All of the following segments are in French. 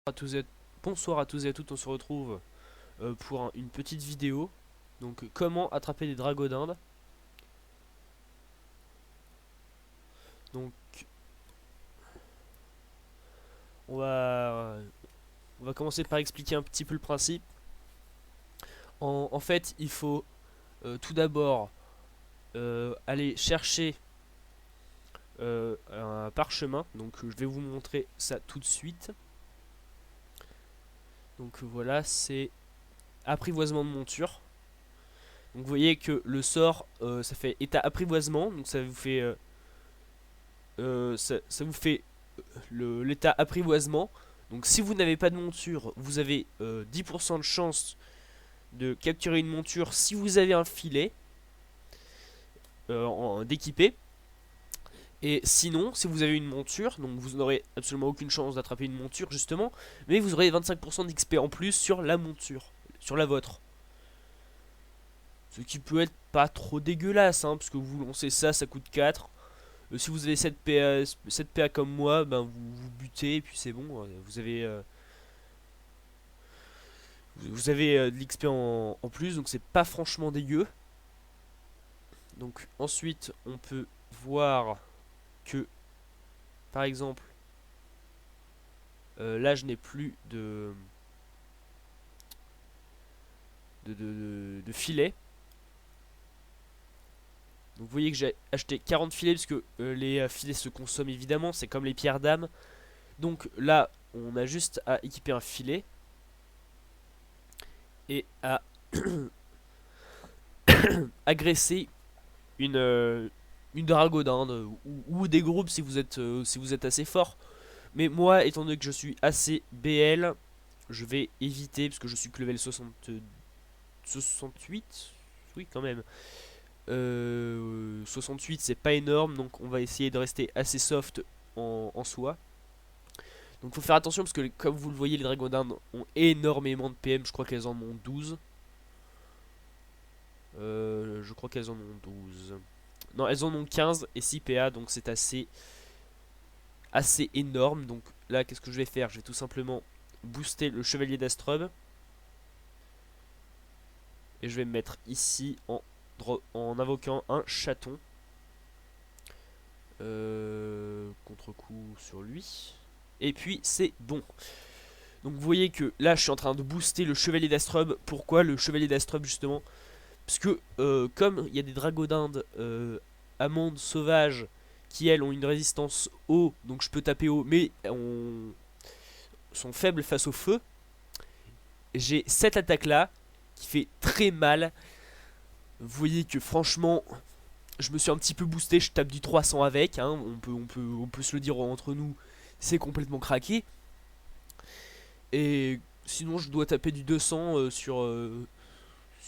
À tous et bonsoir à tous et à toutes, on se retrouve pour une petite vidéo. Donc comment attraper des dragons d'Inde. Donc on va on va commencer par expliquer un petit peu le principe. En fait il faut tout d'abord aller chercher un parchemin. Donc je vais vous montrer ça tout de suite. Donc voilà, c'est apprivoisement de monture. Donc vous voyez que le sort ça fait état apprivoisement, donc ça vous fait ça vous fait l'état apprivoisement. Donc si vous n'avez pas de monture, vous avez 10% de chance de capturer une monture si vous avez un filet d'équipé. Et sinon, si vous avez une monture, donc vous n'aurez absolument aucune chance d'attraper une monture justement, mais vous aurez 25% d'XP en plus sur la monture, sur la vôtre. Ce qui peut être pas trop dégueulasse, hein, parce que vous lancez ça, ça coûte 4. Si vous avez 7 PA comme moi, ben vous butez et puis c'est bon, vous avez de l'XP en plus, donc c'est pas franchement dégueu. Donc ensuite, on peut voir que, par exemple, là je n'ai plus de filet. Donc vous voyez que j'ai acheté 40 filets parce que les filets se consomment évidemment, c'est comme les pierres d'âme. Donc là, on a juste à équiper un filet et à agresser une drago d'Inde ou des groupes si vous êtes assez fort. Mais moi, étant donné que je suis assez BL, je vais éviter parce que je suis que level 68. Oui, quand même. 68, c'est pas énorme, donc on va essayer de rester assez soft en soi. Donc faut faire attention parce que comme vous le voyez, les dragons d'Inde ont énormément de PM. Je crois qu'elles en ont 12. Je crois qu'elles en ont 12. Non, elles en ont 15 et 6 PA, donc c'est assez énorme. Donc là, qu'est-ce que je vais faire? Je vais tout simplement booster le chevalier d'Astrub. Et je vais me mettre ici en invoquant un chaton. Contre-coup sur lui. Et puis c'est bon. Donc vous voyez que là je suis en train de booster le chevalier d'Astrub. Pourquoi le chevalier d'Astrub justement? Parce que comme il y a des dragons d'Inde amandes sauvages qui elles ont une résistance eau, donc je peux taper eau, mais sont faibles face au feu. J'ai cette attaque là qui fait très mal. Vous voyez que franchement, je me suis un petit peu boosté, je tape du 300 avec, hein, on peut se le dire entre nous, c'est complètement craqué. Et sinon, je dois taper du 200 sur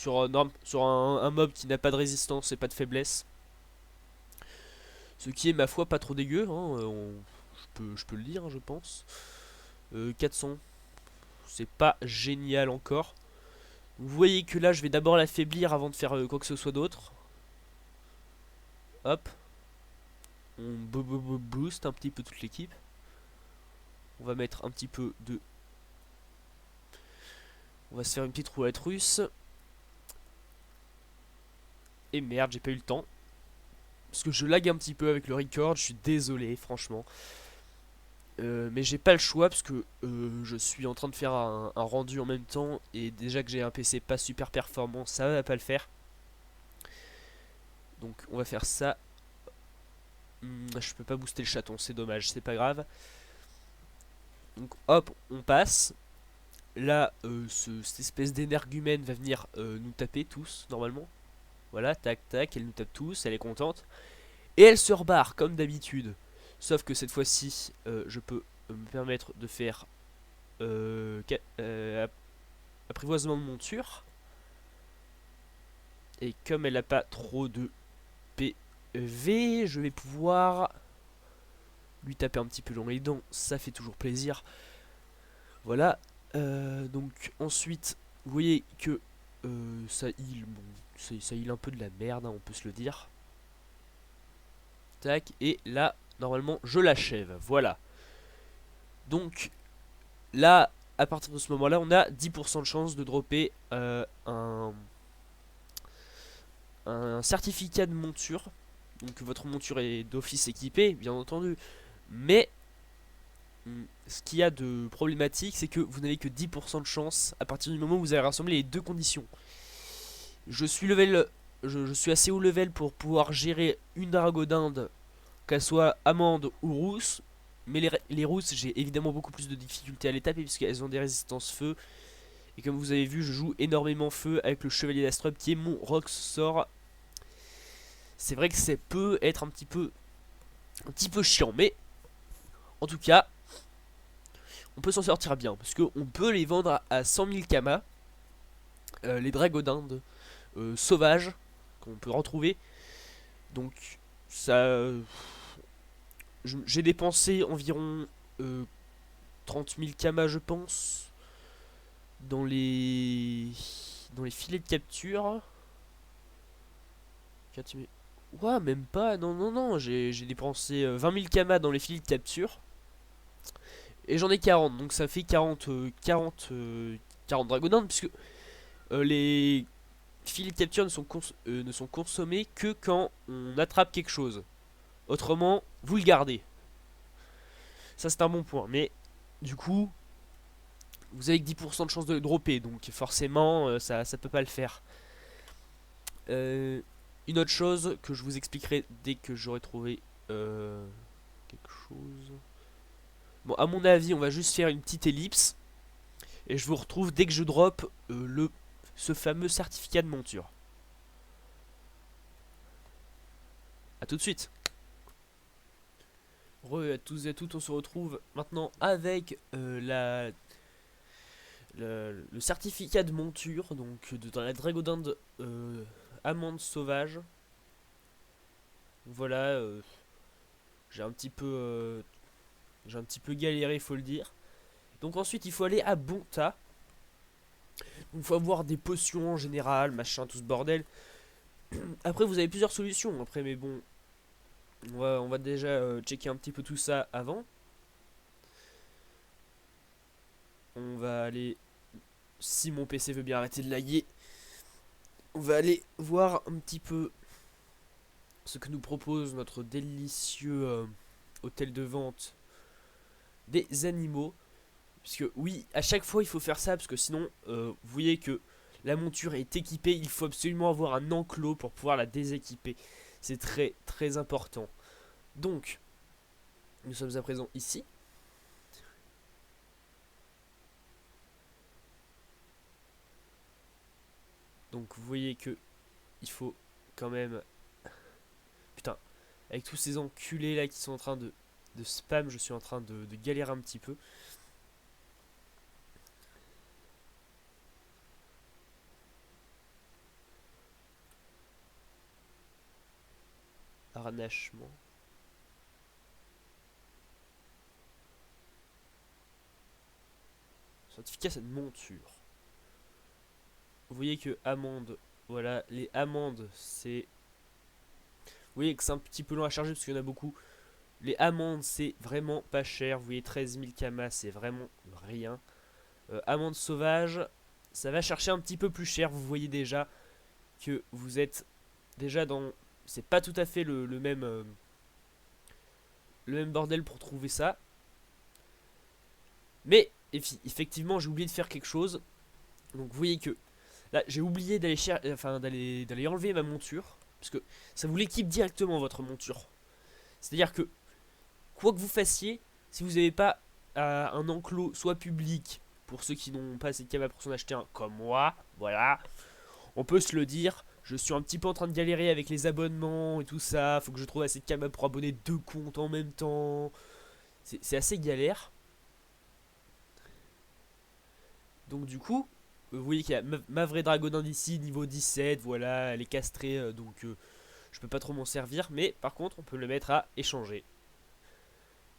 un mob qui n'a pas de résistance et pas de faiblesse. Ce qui est, ma foi, pas trop dégueu, hein, je peux le dire, hein, je pense. 400, c'est pas génial encore. Vous voyez que là, je vais d'abord l'affaiblir avant de faire quoi que ce soit d'autre. Hop. On boost un petit peu toute l'équipe. On va mettre un petit peu de... On va se faire une petite roulette russe. Et merde, j'ai pas eu le temps. Parce que je lag un petit peu avec le record, je suis désolé, franchement. Mais j'ai pas le choix parce que je suis en train de faire un rendu en même temps. Et déjà que j'ai un PC pas super performant, ça va pas le faire. Donc on va faire ça. Je peux pas booster le chaton, c'est dommage, c'est pas grave. Donc hop, on passe. Là, cette espèce d'énergumène va venir nous taper tous, normalement. Voilà, tac tac, elle nous tape tous, elle est contente. Et elle se rebarre comme d'habitude. Sauf que cette fois-ci, je peux me permettre de faire apprivoisement de monture. Et comme elle n'a pas trop de PV, je vais pouvoir lui taper un petit peu dans les dents. Ça fait toujours plaisir. Voilà. Donc ensuite, vous voyez que ça heal. Bon, ça heal un peu de la merde, hein, on peut se le dire. Tac, et là, normalement, je l'achève. Voilà. Donc, là, à partir de ce moment-là, on a 10% de chance de dropper un certificat de monture. Donc votre monture est d'office équipée, bien entendu. Mais ce qu'il y a de problématique, c'est que vous n'avez que 10% de chance à partir du moment où vous avez rassemblé les deux conditions. Je suis level, je suis assez haut level pour pouvoir gérer une dragodinde, qu'elle soit amande ou rousse. Mais les rousses, j'ai évidemment beaucoup plus de difficultés à les taper puisqu'elles ont des résistances feu. Et comme vous avez vu, je joue énormément feu avec le chevalier d'Astrub qui est mon rock sort. C'est vrai que ça peut être un petit peu chiant, mais en tout cas, on peut s'en sortir bien parce qu'on peut les vendre à 100 000 kamas, les dragodindes sauvages qu'on peut retrouver. Donc ça, j'ai dépensé environ 30 000 kamas, je pense, dans les filets de capture. 4 000. Ouais, même pas, non, non, non, j'ai dépensé 20 000 kamas dans les filets de capture. Et j'en ai 40, donc ça fait 40 dragodindes, puisque les filets de capture ne sont consommés que quand on attrape quelque chose. Autrement, vous le gardez. Ça c'est un bon point, mais du coup, vous avez que 10% de chance de le dropper, donc forcément, ça peut pas le faire. Une autre chose que je vous expliquerai dès que j'aurai trouvé quelque chose. Bon, à mon avis, on va juste faire une petite ellipse. Et je vous retrouve dès que je drop ce fameux certificat de monture. A tout de suite. Re à tous et à toutes, on se retrouve maintenant avec le certificat de monture. Donc dans la dragodinde amande sauvage. Voilà, j'ai un petit peu galéré, faut le dire. Donc ensuite il faut aller à Bonta. Donc il faut avoir des potions en général, machin, tout ce bordel. Après vous avez plusieurs solutions après, mais bon, on va déjà checker un petit peu tout ça avant. On va aller, si mon PC veut bien arrêter de laguer, on va aller voir un petit peu ce que nous propose notre délicieux hôtel de vente des animaux. Puisque oui, à chaque fois il faut faire ça, parce que sinon, vous voyez que la monture est équipée, il faut absolument avoir un enclos pour pouvoir la déséquiper. C'est très très important. Donc, nous sommes à présent ici. Donc vous voyez que il faut quand même... Putain, avec tous ces enculés là qui sont en train de spam, je suis en train de galérer un petit peu. Harnachement. Certificat cette monture. Vous voyez que amande, voilà, les amandes c'est... Vous voyez que c'est un petit peu long à charger parce qu'il y en a beaucoup. Les amandes c'est vraiment pas cher. Vous voyez 13 000 kamas c'est vraiment rien. Amandes sauvages, ça va chercher un petit peu plus cher. Vous voyez déjà que vous êtes déjà dans... C'est pas tout à fait le même bordel pour trouver ça. Mais effectivement j'ai oublié de faire quelque chose. Donc vous voyez que là j'ai oublié d'aller d'aller enlever ma monture. Parce que ça vous l'équipe directement votre monture. C'est-à-dire que quoi que vous fassiez, si vous n'avez pas un enclos soit public, pour ceux qui n'ont pas assez de camas pour s'en acheter un comme moi, voilà, on peut se le dire, je suis un petit peu en train de galérer avec les abonnements et tout ça, faut que je trouve assez de camas pour abonner 2 comptes en même temps, c'est assez galère. Donc du coup, vous voyez qu'il y a ma vraie dragoninde ici, niveau 17, voilà, elle est castrée, donc je peux pas trop m'en servir, mais par contre on peut le mettre à échanger.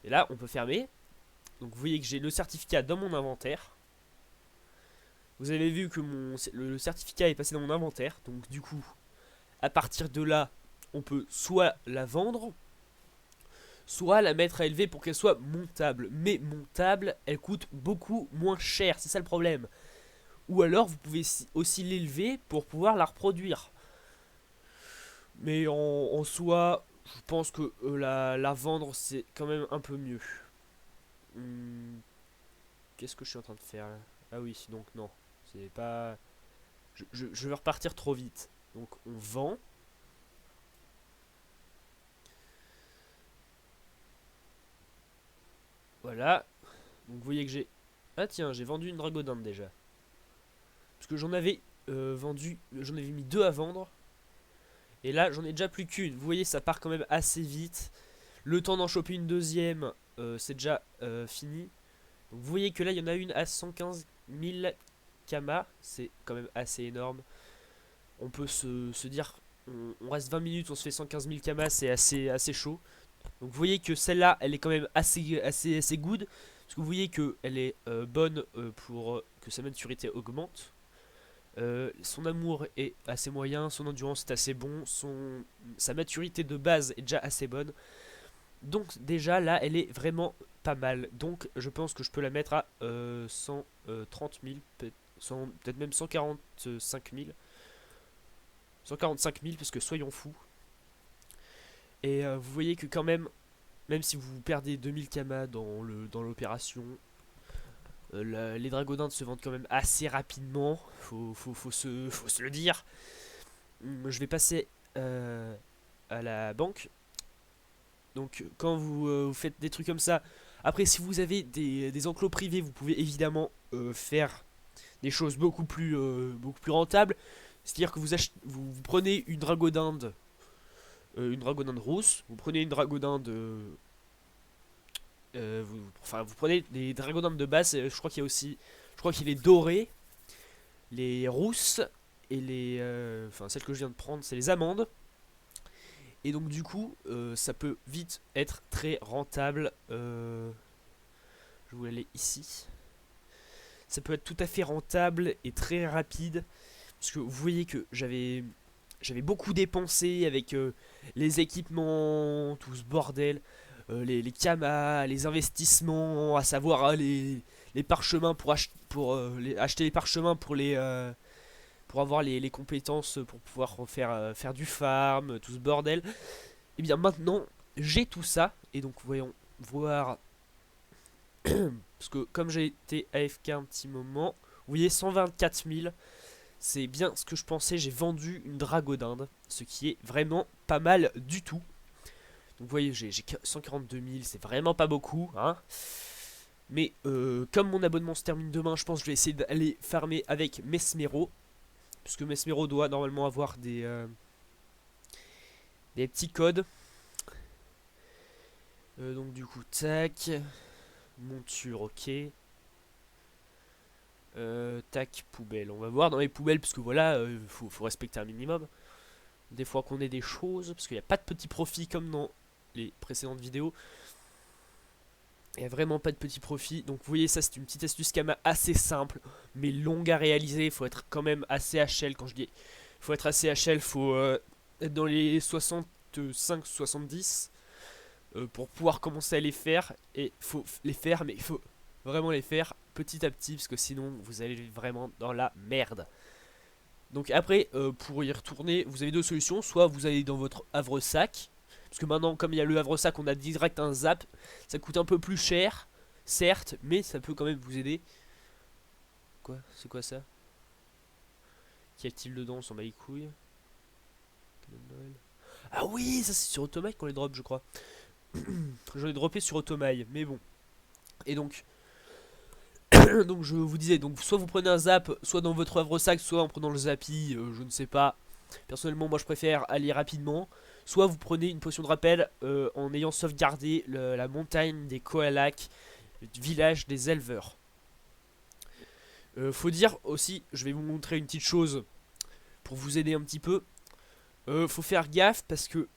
Et là on peut fermer. Donc vous voyez que j'ai le certificat dans mon inventaire. Vous avez vu que le certificat est passé dans mon inventaire. Donc du coup, à partir de là, on peut soit la vendre, soit la mettre à élever pour qu'elle soit montable. Mais montable, elle coûte beaucoup moins cher, c'est ça le problème. Ou alors vous pouvez aussi l'élever pour pouvoir la reproduire. Mais en soi, je pense que la vendre c'est quand même un peu mieux. Hmm, Qu'est-ce que je suis en train de faire là? Ah oui, donc non, c'est pas... Je vais repartir trop vite. Donc on vend. Voilà. Donc vous voyez que j'ai... Ah tiens, j'ai vendu une dragodinde déjà. Parce que j'en avais vendu... J'en avais mis deux à vendre. Et là, j'en ai déjà plus qu'une. Vous voyez, ça part quand même assez vite. Le temps d'en choper une deuxième, c'est déjà fini. Donc vous voyez que là, il y en a une à 115 000 kamas. C'est quand même assez énorme. On peut se dire... On reste 20 minutes, on se fait 115 000 kamas, c'est assez chaud. Donc vous voyez que celle-là, elle est quand même assez good. Parce que vous voyez qu'elle est bonne pour que sa maturité augmente. Son amour est assez moyen, son endurance est assez bon, sa maturité de base est déjà assez bonne. Donc déjà là, elle est vraiment pas mal. Donc je pense que je peux la mettre à 130 000, peut-être même 145 000. 145 000 parce que soyons fous. Et vous voyez que quand même si vous perdez 2000 kamas dans l'opération, les dragodindes se vendent quand même assez rapidement, faut se le dire. Je vais passer à la banque. Donc quand vous faites des trucs comme ça, après si vous avez des enclos privés, vous pouvez évidemment faire des choses beaucoup plus rentables. C'est-à-dire que vous prenez une dragodinde rousse, vous prenez une dragodinde vous prenez les dragodindes de base, je crois qu'il y a aussi, je crois qu'il est doré, les rousses et les, enfin celles que je viens de prendre, c'est les amandes. Et donc du coup, ça peut vite être très rentable. Je voulais aller ici. Ça peut être tout à fait rentable et très rapide, parce que vous voyez que j'avais beaucoup dépensé avec les équipements, tout ce bordel. Les kamas, les investissements, à savoir les parchemins acheter les parchemins pour avoir les compétences pour pouvoir faire du farm, tout ce bordel. Et bien maintenant, j'ai tout ça. Et donc voyons voir. Parce que comme j'ai été AFK un petit moment, vous voyez 124 000. C'est bien ce que je pensais, j'ai vendu une dragodinde. Ce qui est vraiment pas mal du tout. Donc vous voyez, j'ai 142 000, c'est vraiment pas beaucoup, hein. Mais comme mon abonnement se termine demain, je pense que je vais essayer d'aller farmer avec Mesmero. Puisque Mesmero doit normalement avoir des petits codes. Donc du coup, tac. Monture, ok. Tac, poubelle. On va voir dans les poubelles, parce que voilà, faut respecter un minimum. Des fois qu'on ait des choses, parce qu'il n'y a pas de petits profits comme dans les précédentes vidéos. Il n'y a vraiment pas de petits profits. Donc vous voyez, ça c'est une petite astuce Kama assez simple, mais longue à réaliser. Il faut être quand même assez HL. Quand je dis il faut être assez HL, il faut être dans les 65-70 pour pouvoir commencer à les faire. Et il faut les faire, mais il faut vraiment les faire petit à petit, parce que sinon vous allez vraiment dans la merde. Donc après, pour y retourner, vous avez deux solutions. Soit vous allez dans votre havre-sac, parce que maintenant, comme il y a le havre-sac, on a direct un zap. Ça coûte un peu plus cher, certes, mais ça peut quand même vous aider. Quoi? C'est quoi ça? Qu'y a-t-il dedans? On s'en bat les couilles. Ah oui, ça c'est sur Automail qu'on les drop, je crois. J'en ai droppé sur Automail, mais bon. Et donc, donc je vous disais, donc soit vous prenez un zap, soit dans votre havre-sac, soit en prenant le zappy, je ne sais pas. Personnellement, moi je préfère aller rapidement. Soit vous prenez une potion de rappel en ayant sauvegardé la montagne des Koalak, le village des éleveurs. Faut dire aussi, je vais vous montrer une petite chose pour vous aider un petit peu. Faut faire gaffe parce que,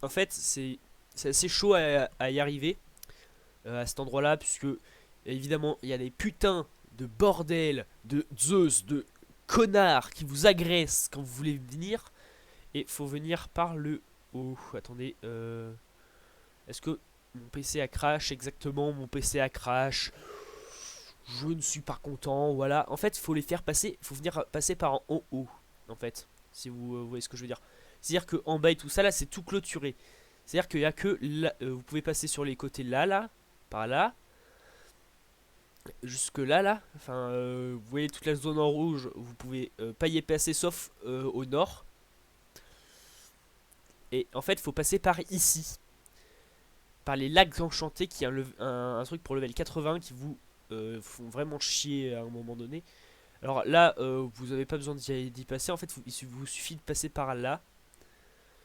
en fait, c'est assez chaud à y arriver à cet endroit là, puisque évidemment il y a des putains de bordel, de Zeus, de connards qui vous agressent quand vous voulez venir. Et faut venir par le haut. Attendez, est-ce que mon PC a crash, exactement, mon PC a crash. Je ne suis pas content, voilà. En fait, il faut les faire passer, il faut venir passer par en haut, en fait. Si vous voyez ce que je veux dire. C'est-à-dire qu'en bas et tout ça, là, c'est tout clôturé. C'est-à-dire qu'il n'y a que là, vous pouvez passer sur les côtés là, par là, jusque là. Enfin, vous voyez toute la zone en rouge, vous pouvez pas y passer sauf au nord. Et en fait, il faut passer par ici. Par les lacs enchantés, qui est un truc pour level 80 qui vous font vraiment chier à un moment donné. Alors là, vous n'avez pas besoin d'y passer. En fait, il vous suffit de passer par là.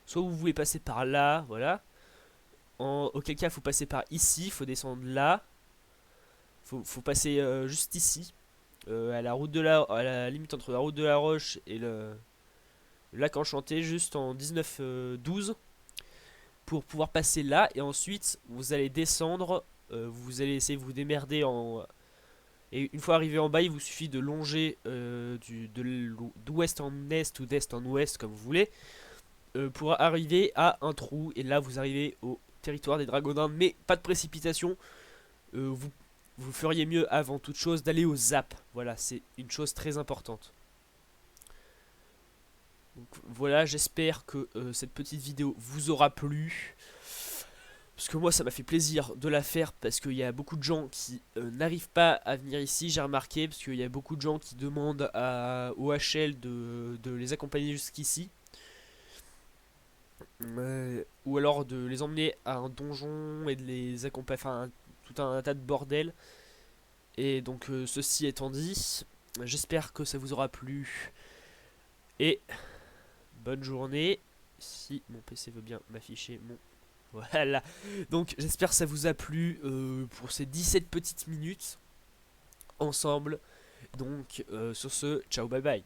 Soit vous voulez passer par là, voilà. Auquel cas, il faut passer par ici. Il faut descendre là. Faut passer juste ici. À la route à la limite entre la route de la Roche et le lac enchanté, juste en 19-12. Pour pouvoir passer là. Et ensuite, vous allez descendre. Vous allez essayer de vous démerder et une fois arrivé en bas, il vous suffit de longer d'ouest en est ou d'est en ouest, comme vous voulez, pour arriver à un trou. Et là, vous arrivez au territoire des Dragonins, mais pas de précipitation. Vous feriez mieux, avant toute chose, d'aller au zap. Voilà, c'est une chose très importante. Donc voilà, j'espère que cette petite vidéo vous aura plu. Parce que moi ça m'a fait plaisir de la faire parce qu'il y a beaucoup de gens qui n'arrivent pas à venir ici, j'ai remarqué, parce qu'il y a beaucoup de gens qui demandent au HL de les accompagner jusqu'ici. Ou alors de les emmener à un donjon et de les accompagner, enfin tout un tas de bordel. Et donc ceci étant dit, j'espère que ça vous aura plu. Et bonne journée. Si mon PC veut bien m'afficher mon... Voilà, donc j'espère que ça vous a plu pour ces 17 petites minutes ensemble. Donc sur ce, ciao, bye bye.